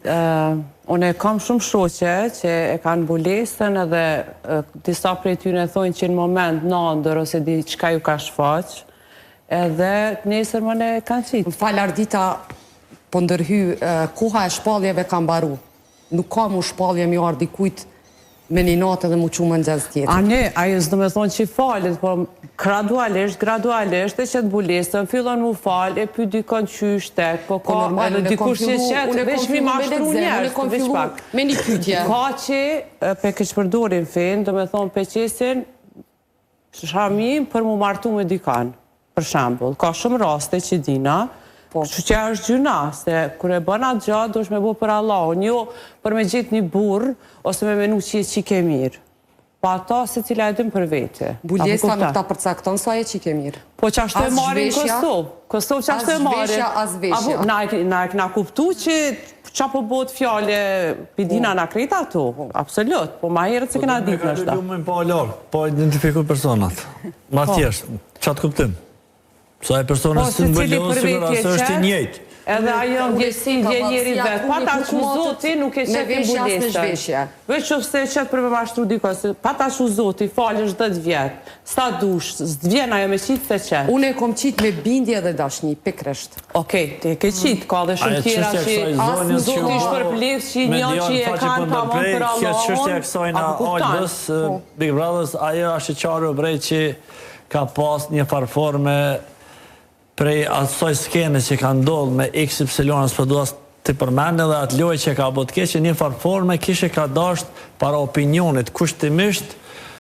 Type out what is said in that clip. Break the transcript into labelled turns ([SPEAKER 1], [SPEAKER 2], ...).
[SPEAKER 1] Unë kam shumë shoqe që e kanë mbulesën edhe disa prej tyre thonë që në moment në ndër ose di çka ju ka shfaq, edhe nesër më ne kanë qitë.
[SPEAKER 2] Falë Ardita, po ndërhy, koha e shpalljeve ka mbaru. Nuk ka mu shpallje mi ardi kujt me një natë edhe mu qumë në gjazë tjetër.
[SPEAKER 1] A ne, ajo s'do me thonë që i falit, po gradualisht, e që të mbulesën, fillon mu falë, e py dikon qysh tek, po ka edhe dikush që qetë, veç mi mashtru njerës, veç pak.
[SPEAKER 2] Me një pytje.
[SPEAKER 1] Ka që, pe keq përdorin fin, do me thonë pe qesin, shamim për mu martu me dikan, për shambull. Ka shumë raste që dina, që që është gjuna, se kër e bëna gjatë, do është me bo për Allahun, jo për me gjithë një burë, ose me menu që je qike mirë. Pa ata se cila edhim për vete.
[SPEAKER 2] Buljesa nuk ta përcakton sa e qike mirë.
[SPEAKER 1] Po që ashtu e marin Kosovë. Kosovë që ashtu e marin.
[SPEAKER 2] As veshja.
[SPEAKER 1] Na e këna kuptu që qa po bot fjale pidina na krejta tu. Absolut. Po ma herët se këna ditë në shta.
[SPEAKER 3] Po me pa larë, po identifiku personat. Ma thjeshtë, qatë kuptim. Sa e personës të mbëllohë, sigur asë është i njëjtë.
[SPEAKER 1] Edhe ajo ndjesin dje njeri vetë. Pa ta që zoti nuk e qëtë i mbulesën. Veç që se qëtë për me mashtru diko, pa ta që zoti, falë është 10 vjetë. Sa dush, s'dvjen ajo me qitë se qëtë.
[SPEAKER 2] Unë e kom qitë me bindje dhe dashni, pikresht.
[SPEAKER 1] Okej, te ke qitë, ka dhe shumë tjera që asë në zoti ishë për plivë, që i njën që i e kanë pa mon për Allahon.
[SPEAKER 3] Kjo qështja kësojna Ollës, Big Brothers, ajo është i qarë brej që ka pas një farforme prej asoj skene që ka ndollë me XY-ës për duas të përmende dhe atë lojë që ka bot keqe një farforme kishe ka dasht para opinionit kushtimisht